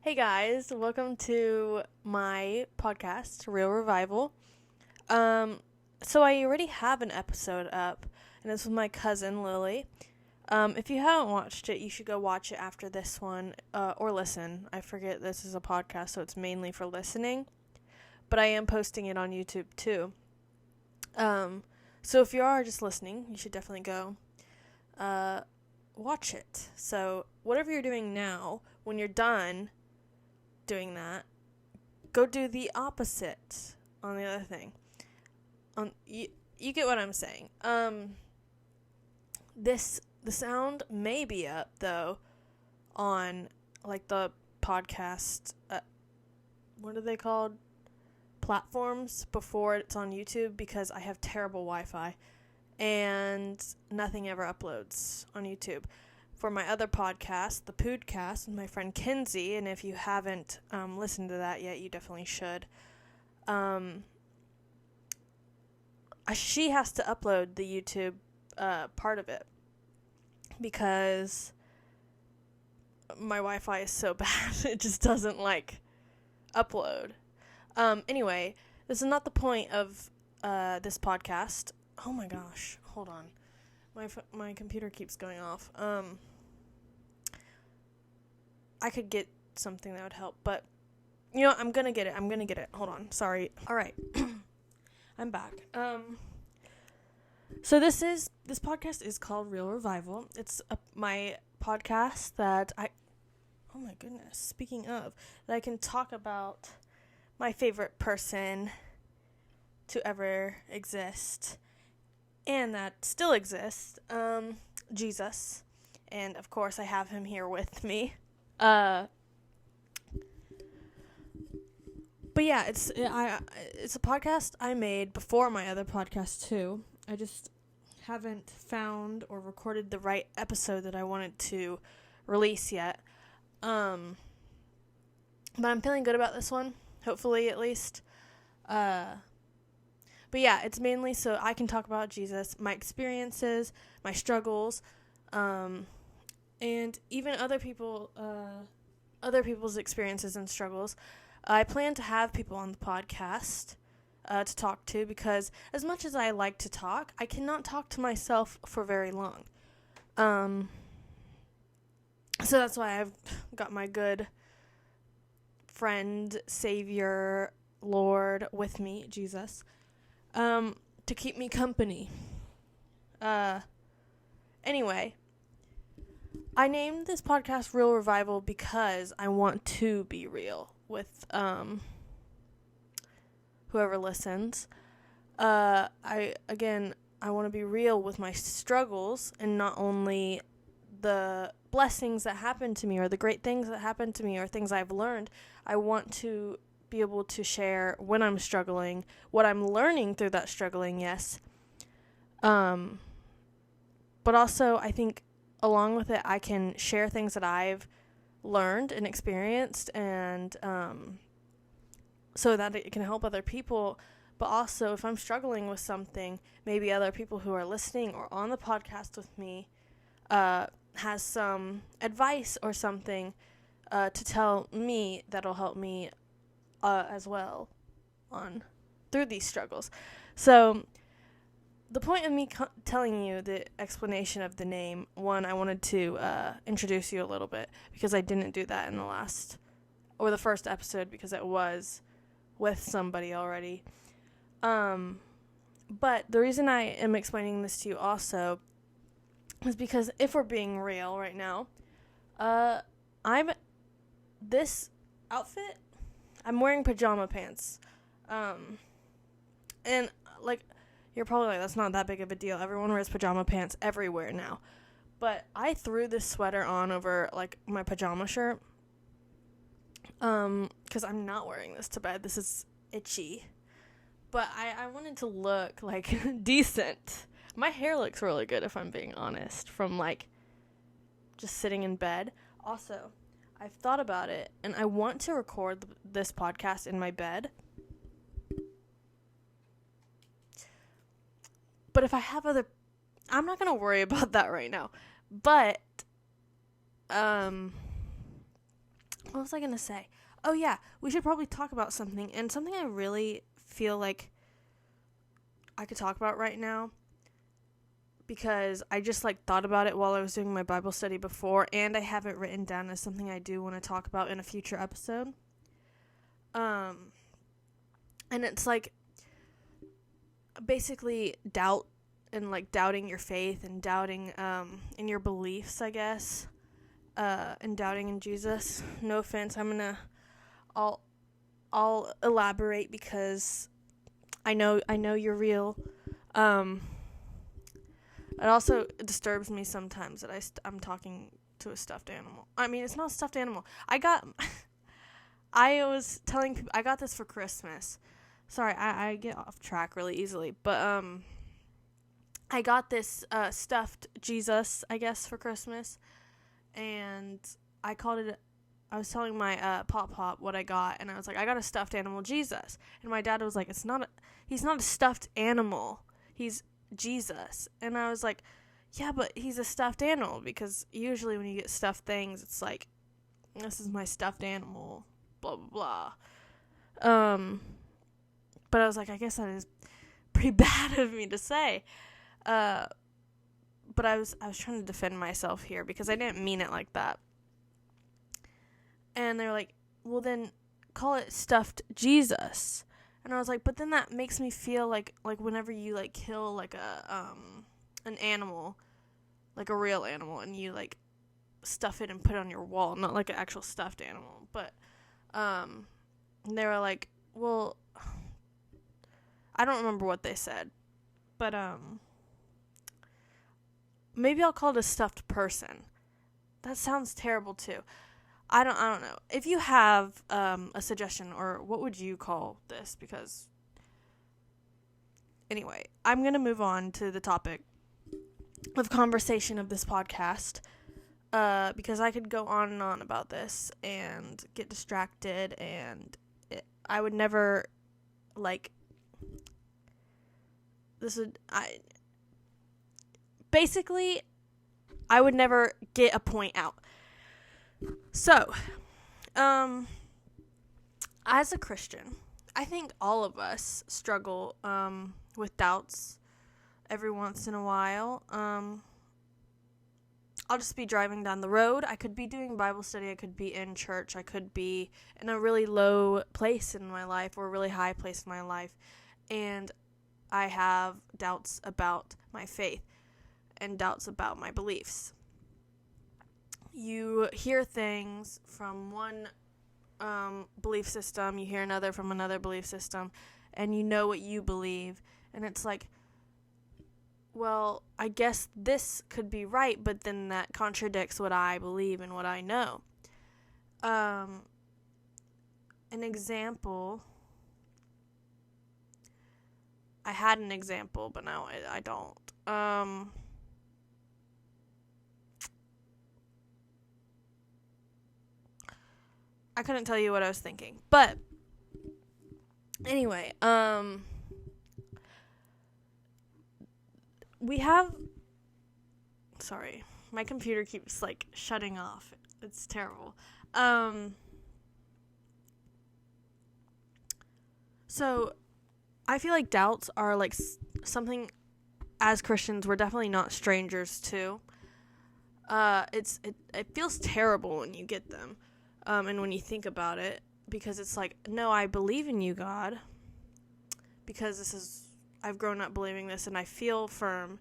Hey guys, welcome to my podcast, Real Revival. So I already have an episode up, and it's with my cousin Lily. If you haven't watched it, you should go watch it after this one, or listen. I forget this is a podcast, so it's mainly for listening, but I am posting it on YouTube too. So if you are just listening, you should definitely go, watch it. So whatever you're doing now, when you're done doing that, go do the opposite on the other thing. You get what I'm saying. The sound may be up though on like the podcast. What are they called? Platforms before it's on YouTube, because I have terrible Wi-Fi and nothing ever uploads on YouTube. For my other podcast, the Podcast, with my friend Kinsey, and if you haven't listened to that yet, you definitely should. She has to upload the YouTube part of it because my Wi-Fi is so bad. It just doesn't upload. Anyway, this is not the point of this podcast. Oh my gosh, hold on. My computer keeps going off. I could get something that would help, but I'm gonna get it. Hold on. Sorry. All right. I'm back. So this podcast is called Real Revival. It's my podcast that oh my goodness, speaking of, that I can talk about my favorite person to ever exist and that still exists, Jesus. And of course I have him here with me. But yeah, it's a podcast I made before my other podcast too. I just haven't found or recorded the right episode that I wanted to release yet. But I'm feeling good about this one, hopefully at least. But yeah, it's mainly so I can talk about Jesus, my experiences, my struggles, and even other people's experiences and struggles. I plan to have people on the podcast to talk to, because as much as I like to talk, I cannot talk to myself for very long. So that's why I've got my good friend, Savior, Lord with me, Jesus, to keep me company. Anyway, I named this podcast Real Revival because I want to be real with whoever listens. I want to be real with my struggles, and not only the blessings that happen to me or the great things that happen to me or things I've learned. I want to be able to share when I'm struggling, what I'm learning through that struggling, yes. But also I think along with it, I can share things that I've learned and experienced, and so that it can help other people. But also, if I'm struggling with something, maybe other people who are listening or on the podcast with me has some advice or something to tell me that'll help me as well through these struggles. So the point of me telling you the explanation of the name, one, I wanted to introduce you a little bit, because I didn't do that in the first episode, because it was with somebody already. But the reason I am explaining this to you also is because if we're being real right now, this outfit, I'm wearing pajama pants. And you're probably like, that's not that big of a deal. Everyone wears pajama pants everywhere now. But I threw this sweater on over, my pajama shirt. Because I'm not wearing this to bed. This is itchy. But I wanted to look, decent. My hair looks really good, if I'm being honest, from, just sitting in bed. Also, I've thought about it, and I want to record this podcast in my bed. But if I have I'm not going to worry about that right now. But what was I going to say? Oh, yeah, we should probably talk about something, and something I really feel like I could talk about right now, because I just, thought about it while I was doing my Bible study before, and I have it written down as something I do want to talk about in a future episode. And it's, basically doubt, and, doubting your faith, and doubting, in your beliefs, I guess, and doubting in Jesus. No offense, I'll elaborate, because I know you're real. It also disturbs me sometimes that I'm talking to a stuffed animal. I mean, it's not a stuffed animal. I was telling people, I got this for Christmas. Sorry, I get off track really easily. But, I got this stuffed Jesus, I guess, for Christmas. And I was telling my Pop what I got. And I was like, I got a stuffed animal Jesus. And my dad was like, he's not a stuffed animal. He's Jesus. And I was like, yeah, but he's a stuffed animal, because usually when you get stuffed things, it's like, this is my stuffed animal, blah blah blah. But I was like, I guess that is pretty bad of me to say. But I was trying to defend myself here, because I didn't mean it like that. And they're like, well, then call it stuffed Jesus. And I was like, but then that makes me feel like whenever you, kill, an animal, a real animal, and you, stuff it and put it on your wall, not like an actual stuffed animal. But, they were like, well, I don't remember what they said, but, maybe I'll call it a stuffed person. That sounds terrible, too. I don't know. If you have a suggestion, or what would you call this? Because, anyway, I'm going to move on to the topic of conversation of this podcast, because I could go on and on about this and get distracted, and I would never, basically, I would never get a point out. So, as a Christian, I think all of us struggle with doubts every once in a while. I'll just be driving down the road. I could be doing Bible study. I could be in church. I could be in a really low place in my life, or a really high place in my life. And I have doubts about my faith and doubts about my beliefs. You hear things from one belief system, you hear another from another belief system, and you know what you believe. And it's like, well, I guess this could be right, but then that contradicts what I believe and what I know. An example, I had an example, but now I don't. I couldn't tell you what I was thinking. But anyway, we have, sorry, my computer keeps shutting off. It's terrible. So I feel like doubts are something as Christians we're definitely not strangers to. It feels terrible when you get them. And when you think about it, because it's no, I believe in you, God, because I've grown up believing this, and I feel firm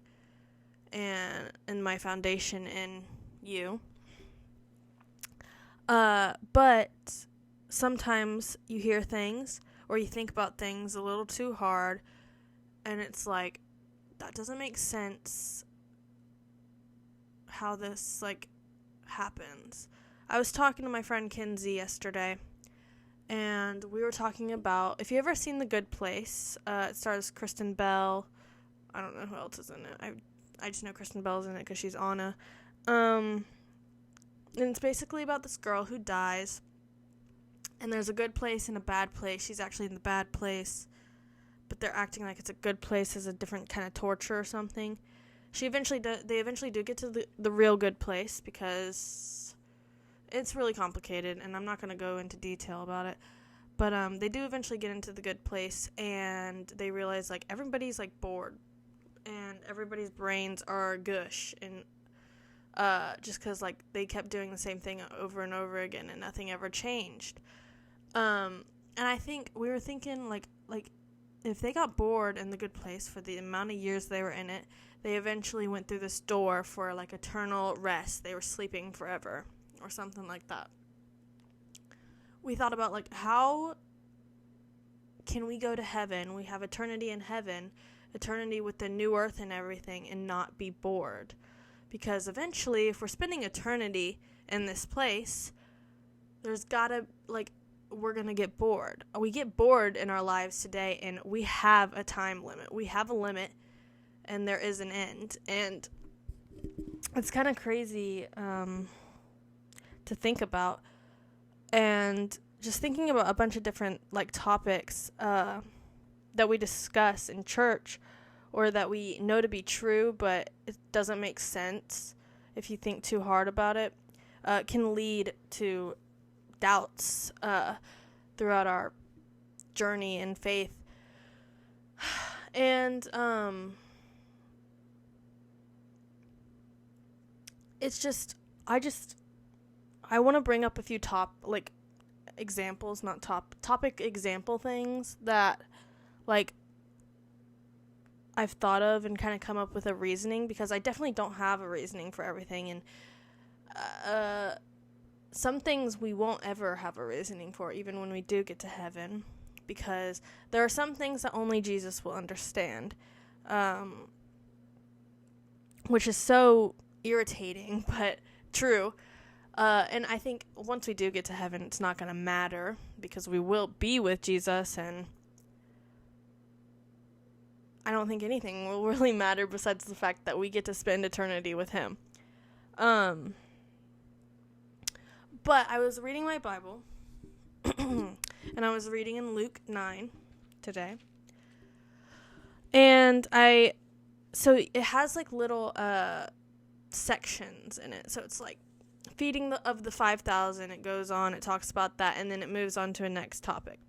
and in my foundation in you. But sometimes you hear things, or you think about things a little too hard, and it's that doesn't make sense how this, happens. I was talking to my friend Kinsey yesterday, and we were talking about, if you ever seen The Good Place, it stars Kristen Bell. I don't know who else is in it. I just know Kristen Bell's in it because she's Anna. And it's basically about this girl who dies, and there's a good place and a bad place. She's actually in the bad place, but they're acting like it's a good place as a different kind of torture or something. They eventually do get to the real good place, because it's really complicated, and I'm not going to go into detail about it. But they do eventually get into the good place, and they realize, like, everybody's, like, bored, and everybody's brains are gush, and just because, like, they kept doing the same thing over and over again, and nothing ever changed. And I think we were thinking, like if they got bored in the good place for the amount of years they were in it, they eventually went through this door for, like, eternal rest. They were sleeping forever or something like that. We thought about, like, how can we go to heaven? We have eternity in heaven, eternity with the new earth and everything, and not be bored. Because eventually, if we're spending eternity in this place, there's gotta, like, we're going to get bored. We get bored in our lives today, and we have a time limit. We have a limit, and there is an end. And it's kind of crazy to think about. And just thinking about a bunch of different, like, topics that we discuss in church, or that we know to be true, but it doesn't make sense if you think too hard about it, can lead to doubts throughout our journey in faith. And it's just I want to bring up a few examples, not topic example things that, like, I've thought of and kind of come up with a reasoning, because I definitely don't have a reasoning for everything, and some things we won't ever have a reasoning for, even when we do get to heaven, because there are some things that only Jesus will understand, which is so irritating, but true. And I think once we do get to heaven, it's not going to matter, because we will be with Jesus, and I don't think anything will really matter besides the fact that we get to spend eternity with him. But I was reading my Bible, and I was reading in Luke 9 today, and so it has, like, little sections in it. So it's like feeding of the 5,000. It goes on, it talks about that, and then it moves on to a next topic.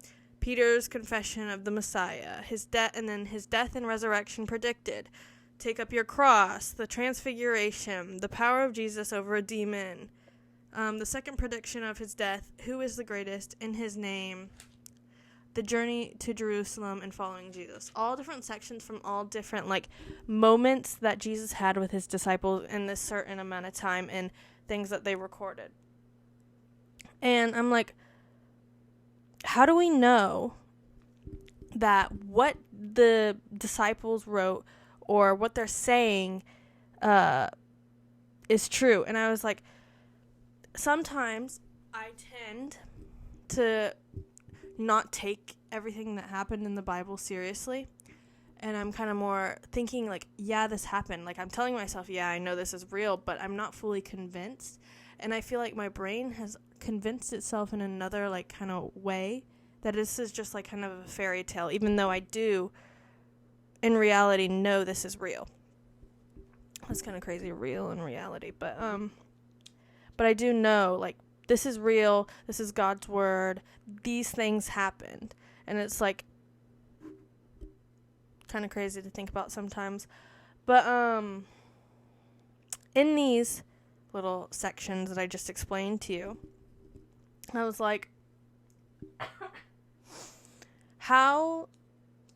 Peter's confession of the Messiah, his death and resurrection predicted. Take up your cross, the transfiguration, the power of Jesus over a demon. The second prediction of his death, who is the greatest, in his name, the journey to Jerusalem, and following Jesus. All different sections from all different, like, moments that Jesus had with his disciples in this certain amount of time, and things that they recorded. And I'm like, how do we know that what the disciples wrote or what they're saying is true? And I was like, sometimes I tend to not take everything that happened in the Bible seriously, and I'm kind of more thinking, like, yeah, this happened. Like, I'm telling myself, yeah, I know this is real, but I'm not fully convinced, and I feel like my brain has convinced itself in another, like, kind of way that this is just, like, kind of a fairy tale, even though I do, in reality, know this is real. That's kind of crazy, real in reality, but I do know, like, this is real, this is God's word, these things happened, and it's, like, kind of crazy to think about sometimes, but, in these little sections that I just explained to you, I was like, how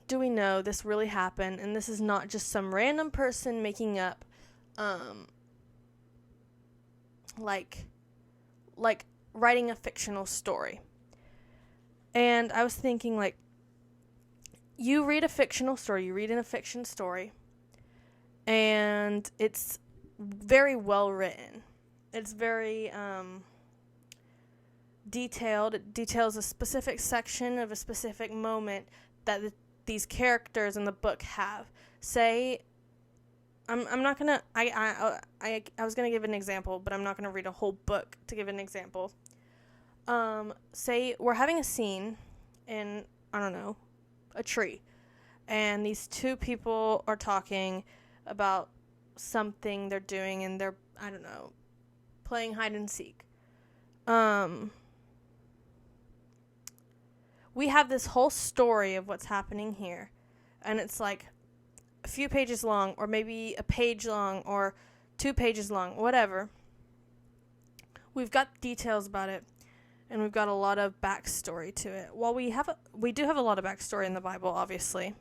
do we know this really happened, and this is not just some random person making up, like writing a fictional story? And I was thinking, like, you read in a fiction story, and it's very well written. It's very detailed. It details a specific section of a specific moment that these characters in the book have. Say, I'm not gonna. I was gonna give an example, but I'm not gonna read a whole book to give an example. Say we're having a scene in, I don't know, a tree, and these two people are talking about something they're doing, and they're, I don't know, playing hide and seek. we have this whole story of what's happening here, and it's like a few pages long, or maybe a page long, or 2 pages long, whatever. We've got details about it, and we've got a lot of backstory to it. While we do have a lot of backstory in the Bible, obviously,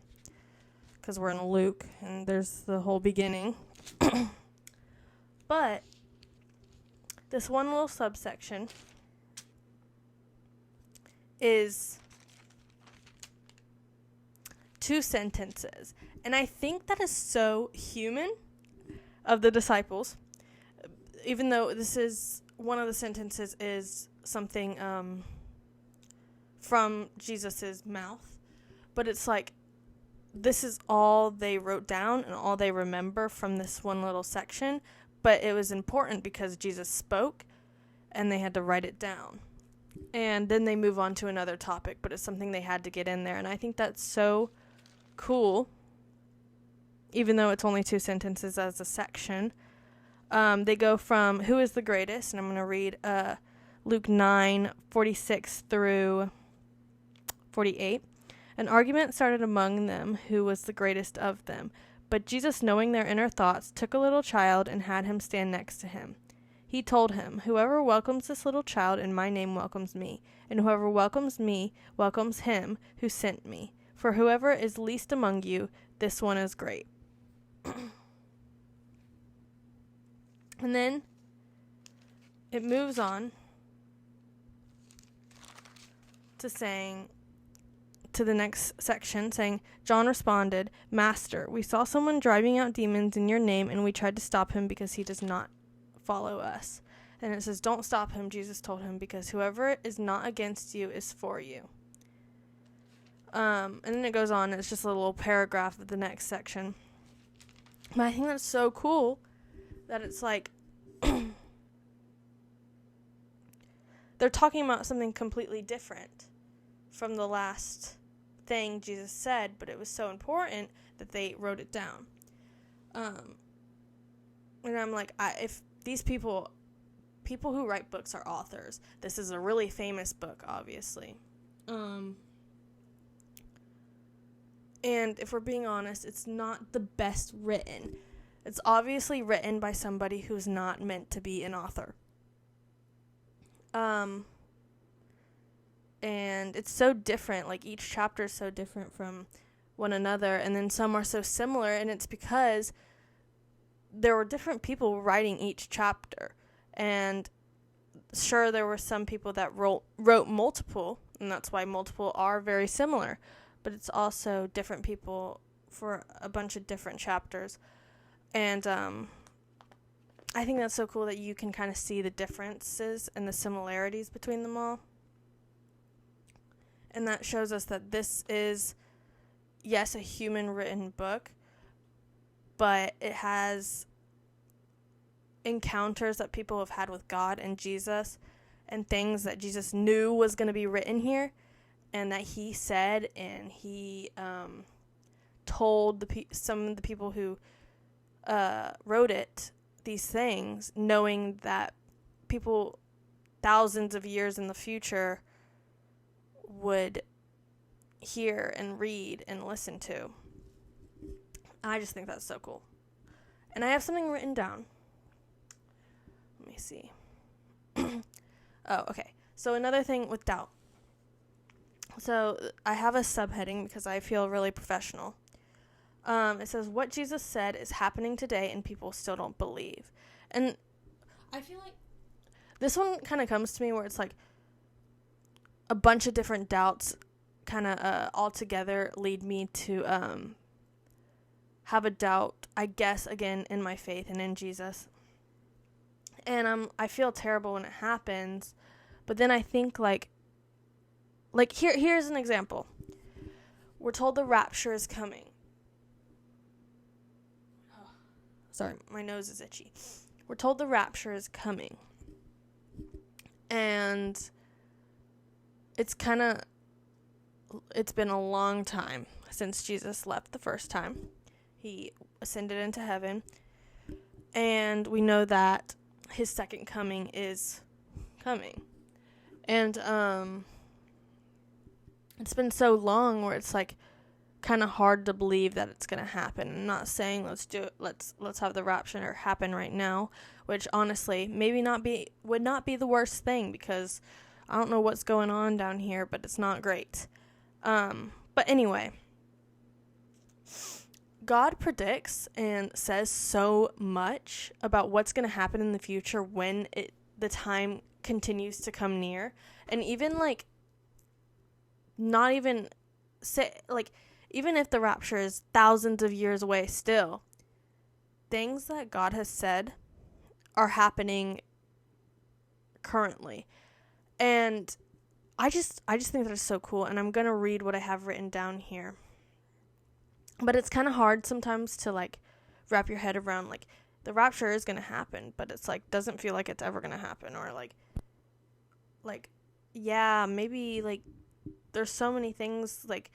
because we're in Luke, and there's the whole beginning. But this one little subsection is 2 sentences. And I think that is so human of the disciples, even though this is one of the sentences is something from Jesus's mouth. But it's like, this is all they wrote down and all they remember from this one little section. But it was important because Jesus spoke and they had to write it down. And then they move on to another topic, but it's something they had to get in there. And I think that's so cool, even though it's only 2 sentences as a section. They go from who is the greatest, and I'm going to read Luke 9:46 through 48. An argument started among them who was the greatest of them. But Jesus, knowing their inner thoughts, took a little child and had him stand next to him. He told him, "Whoever welcomes this little child in my name welcomes me, and whoever welcomes me welcomes him who sent me. For whoever is least among you, this one is great." And then it moves on to saying, to the next section, saying, John responded, "Master, we saw someone driving out demons in your name, and we tried to stop him because he does not follow us." And it says, "Don't stop him," Jesus told him, "because whoever is not against you is for you." And then it goes on, and it's just a little paragraph of the next section. But I think that's so cool that it's like they're talking about something completely different from the last thing Jesus said, but it was so important that they wrote it down. And I'm like, if these people who write books are authors, this is a really famous book, obviously. And if we're being honest, it's not the best written. It's obviously written by somebody who's not meant to be an author. And it's so different, like each chapter is so different from one another, and then some are so similar, and it's because there were different people writing each chapter. And sure, there were some people that wrote multiple, and that's why multiple are very similar, but it's also different people for a bunch of different chapters. And I think that's so cool that you can kind of see the differences and the similarities between them all. And that shows us that this is, yes, a human written book, but it has encounters that people have had with God and Jesus, and things that Jesus knew was going to be written here, and that he said, and he told some of the people who wrote it these things, knowing that people thousands of years in the future would hear and read and listen to. I just think that's so cool. And I have something written down. Let me see. Oh, okay. So another thing with doubt. So I have a subheading because I feel really professional. It says, what Jesus said is happening today and people still don't believe. And I feel like this one kind of comes to me where it's like a bunch of different doubts kind of all together lead me to have a doubt, I guess, again, in my faith and in Jesus. And I feel terrible when it happens, but then I think like here's an example. We're told the rapture is coming. Oh, sorry, my nose is itchy. We're told the rapture is coming. And it's been a long time since Jesus left the first time. He ascended into heaven. And we know that his second coming is coming. And it's been so long where it's like kind of hard to believe that it's going to happen. I'm not saying let's do it, let's have the rapture happen right now, which honestly would not be the worst thing, because I don't know what's going on down here, but it's not great. But anyway, God predicts and says so much about what's going to happen in the future when the time continues to come near. And even like, not even say, like, even if the rapture is thousands of years away still, things that God has said are happening currently. And I just think that is so cool. And I'm going to read what I have written down here. But it's kind of hard sometimes to like wrap your head around, like, the rapture is going to happen, but it's like doesn't feel like it's ever going to happen. Or like yeah, maybe like there's so many things, like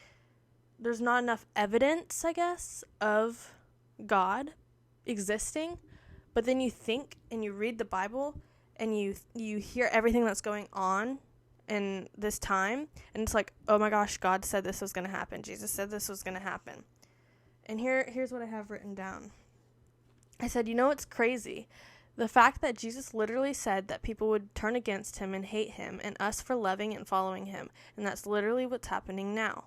there's not enough evidence, I guess, of God existing. But then you think and you read the Bible and you hear everything that's going on in this time, and it's like, oh my gosh, God said this was going to happen. Jesus said this was going to happen. And here's what I have written down. I said, you know, it's crazy. The fact that Jesus literally said that people would turn against him and hate him, and us for loving and following him. And that's literally what's happening now.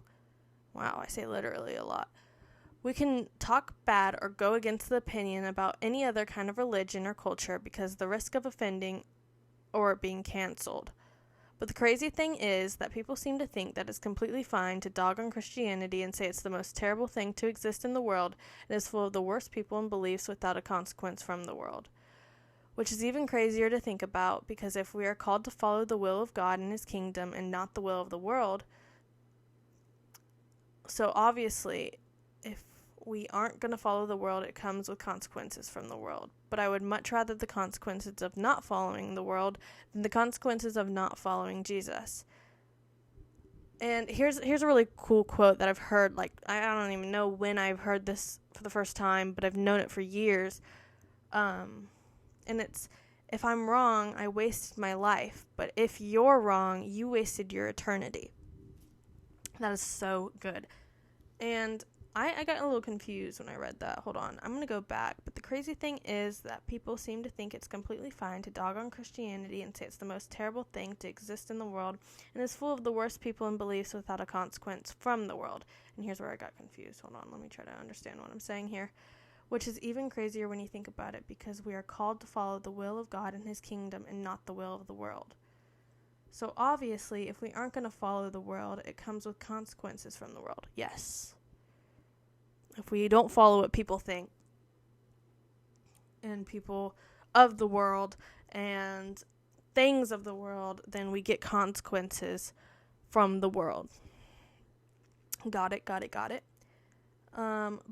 Wow, I say literally a lot. We can talk bad or go against the opinion about any other kind of religion or culture because the risk of offending or being canceled. But the crazy thing is that people seem to think that it's completely fine to dog on Christianity and say it's the most terrible thing to exist in the world and is full of the worst people and beliefs without a consequence from the world. Which is even crazier to think about, because if we are called to follow the will of God and his kingdom and not the will of the world, so obviously, if we aren't going to follow the world, it comes with consequences from the world. But I would much rather the consequences of not following the world than the consequences of not following Jesus. And here's a really cool quote that I've heard. Like, I don't even know when I've heard this for the first time, but I've known it for years. And it's, if I'm wrong, I wasted my life. But if you're wrong, you wasted your eternity. That is so good. And I got a little confused when I read that. Hold on. I'm going to go back. But the crazy thing is that people seem to think it's completely fine to dog on Christianity and say it's the most terrible thing to exist in the world and is full of the worst people and beliefs without a consequence from the world. And here's where I got confused. Hold on. Let me try to understand what I'm saying here. Which is even crazier when you think about it, because we are called to follow the will of God and his kingdom and not the will of the world. So obviously, if we aren't going to follow the world, it comes with consequences from the world. Yes. If we don't follow what people think and people of the world and things of the world, then we get consequences from the world. Got it.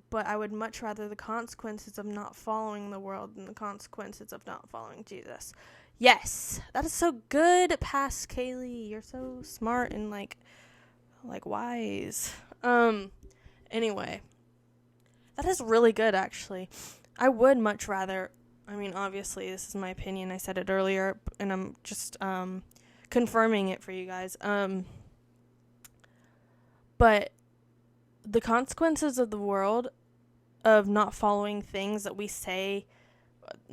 But I would much rather the consequences of not following the world than the consequences of not following Jesus. Yes, that is so good, past Kaylee. You're so smart and like wise. Anyway, that is really good, actually. I would much rather, I mean, obviously, this is my opinion. I said it earlier, and I'm just confirming it for you guys. But the consequences of the world of not following things that we say,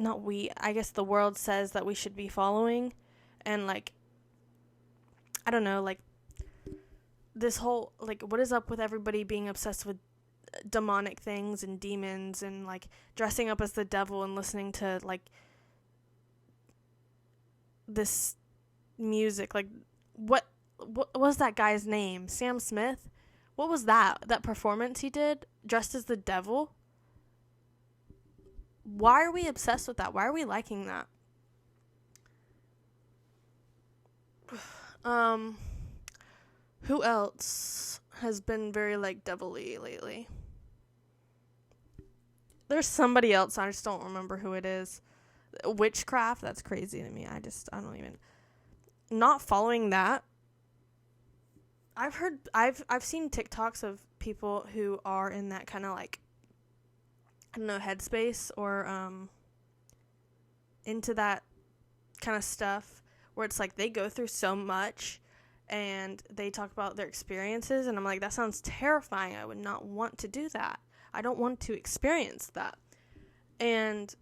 I guess the world says that we should be following, and like, I don't know, like, this whole, like, what is up with everybody being obsessed with demonic things and demons and like dressing up as the devil and listening to like this music? Like, what was that guy's name? Sam Smith? What was that performance he did dressed as the devil? Why are we obsessed with that? Why are we liking that? Who else has been very like devil-y lately? There's somebody else, I just don't remember who it is. Witchcraft, that's crazy to me. I don't even, not following that. I've seen TikToks of people who are in that kind of like, I don't know, headspace or into that kind of stuff where it's like they go through so much and they talk about their experiences, and I'm like, that sounds terrifying. I would not want to do that. I don't want to experience that. And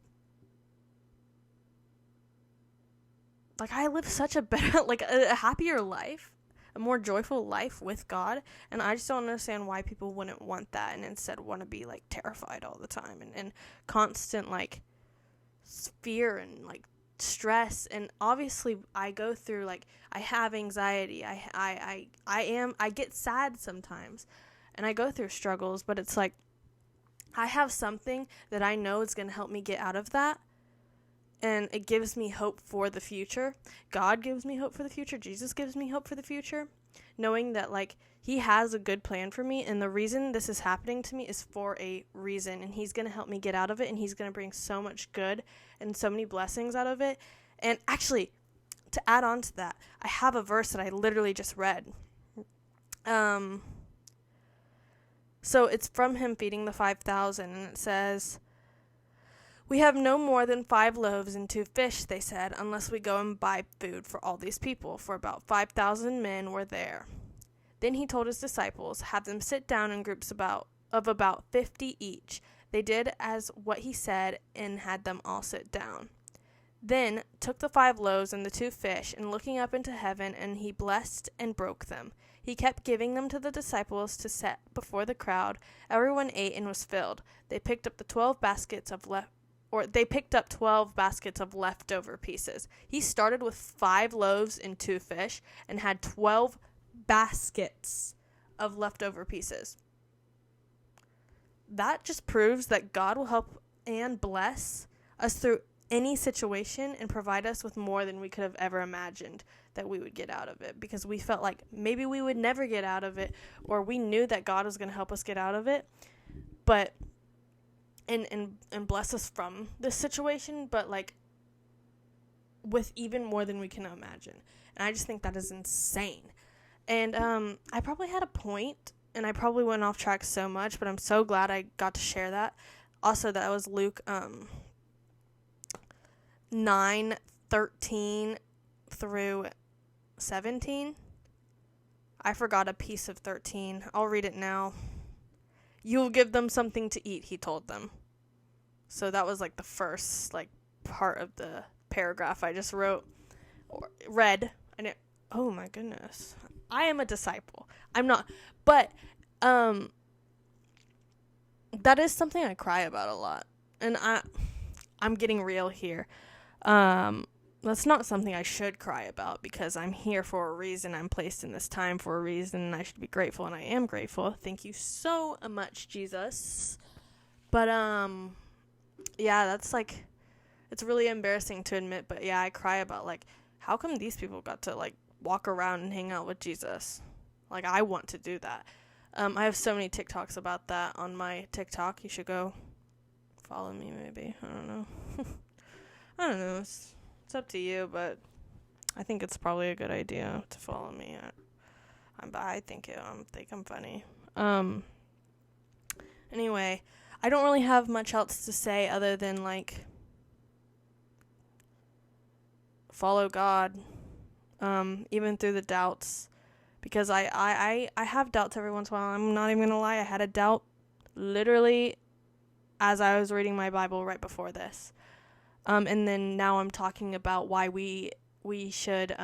like, I live such a better, like a happier life, a more joyful life with God, and I just don't understand why people wouldn't want that and instead want to be like terrified all the time and constant like fear and like stress. And obviously I go through, like, I have anxiety, I get sad sometimes, and I go through struggles, but it's like I have something that I know is going to help me get out of that. And it gives me hope for the future. God gives me hope for the future. Jesus gives me hope for the future. Knowing that, like, he has a good plan for me. And the reason this is happening to me is for a reason. And he's going to help me get out of it. And he's going to bring so much good and so many blessings out of it. And actually, to add on to that, I have a verse that I literally just read. So it's from him feeding the 5,000. And it says, "We have no more than 5 loaves and 2 fish," they said, "unless we go and buy food for all these people," for about 5,000 men were there. Then he told his disciples, "Have them sit down in groups of about 50 each." They did as what he said and had them all sit down. Then took the 5 loaves and the 2 fish, and looking up into heaven, and he blessed and broke them. He kept giving them to the disciples to set before the crowd. Everyone ate and was filled. They picked up 12 baskets of leftover pieces. He started with 5 loaves and 2 fish and had 12 baskets of leftover pieces. That just proves that God will help and bless us through any situation and provide us with more than we could have ever imagined that we would get out of it, because we felt like maybe we would never get out of it, or we knew that God was going to help us get out of it, but and bless us from this situation, but like with even more than we can imagine. And I just think that is insane. And I probably had a point, and I probably went off track so much, but I'm so glad I got to share that. Also, that was Luke 9:13 through 17. I forgot a piece of 13. I'll read it now. "You'll give them something to eat," he told them. So that was like the first like part of the paragraph I just read. And oh my goodness. I am a disciple. I'm not, but that is something I cry about a lot. And I'm getting real here. That's not something I should cry about, because I'm here for a reason. I'm placed in this time for a reason, and I should be grateful, and I am grateful. Thank you so much, Jesus. But, yeah, that's, like, it's really embarrassing to admit, but, yeah, I cry about, like, how come these people got to, like, walk around and hang out with Jesus? Like, I want to do that. I have so many TikToks about that on my TikTok. You should go follow me, maybe. I don't know. I don't know. It's up to you, but I think it's probably a good idea to follow me. I think I'm funny. Anyway, I don't really have much else to say other than, like, follow God, even through the doubts, because I have doubts every once in a while. I'm not even gonna lie. I had a doubt literally as I was reading my Bible right before this. And then now I'm talking about why we should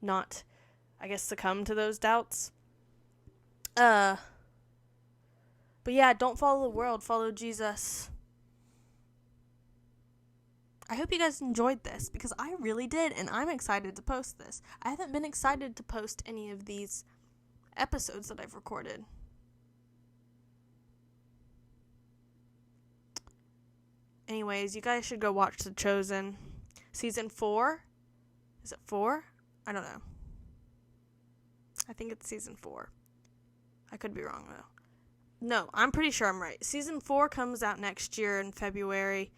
not, I guess, succumb to those doubts. But yeah, don't follow the world, follow Jesus. I hope you guys enjoyed this, because I really did, and I'm excited to post this. I haven't been excited to post any of these episodes that I've recorded. Anyways, you guys should go watch The Chosen. Season 4? Is it 4? I don't know. I think it's season 4. I could be wrong, though. No, I'm pretty sure I'm right. Season 4 comes out next year in February.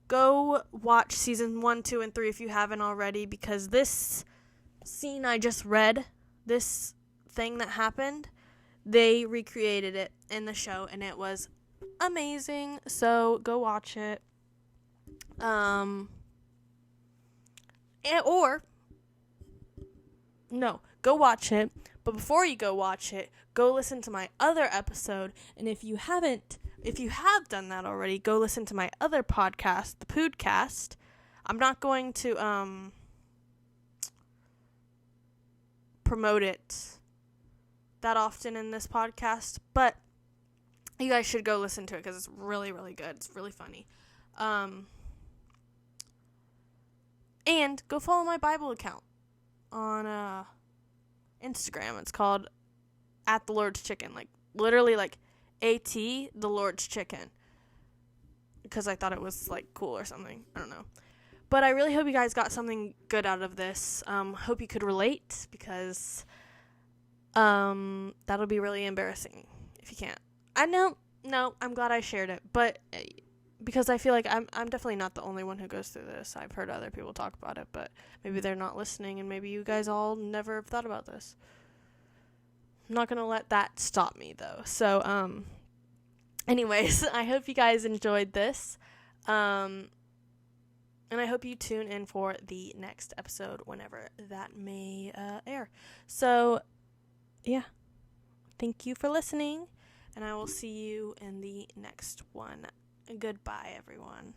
Go watch season 1, 2, and 3 if you haven't already, because this scene I just read, this thing that happened, they recreated it in the show, and it was amazing. So go watch it. Or, no, go watch it. But before you go watch it, go listen to my other episode. And if you have done that already, go listen to my other podcast, the Poodcast. I'm not going to promote it that often in this podcast, but you guys should go listen to it because it's really, really good. It's really funny. And go follow my Bible account on Instagram. It's called @the Lord's Chicken, like literally like AT the Lord's Chicken, because I thought it was like cool or something. I don't know. But I really hope you guys got something good out of this. Hope you could relate, because that'll be really embarrassing if you can't. I know, no, I'm glad I shared it, but because I feel like I'm definitely not the only one who goes through this. I've heard other people talk about it, but maybe they're not listening, and maybe you guys all never have thought about this. I'm not gonna let that stop me, though. So, anyways, I hope you guys enjoyed this. And I hope you tune in for the next episode whenever that may air. So, yeah. Thank you for listening, and I will see you in the next one. Goodbye, everyone.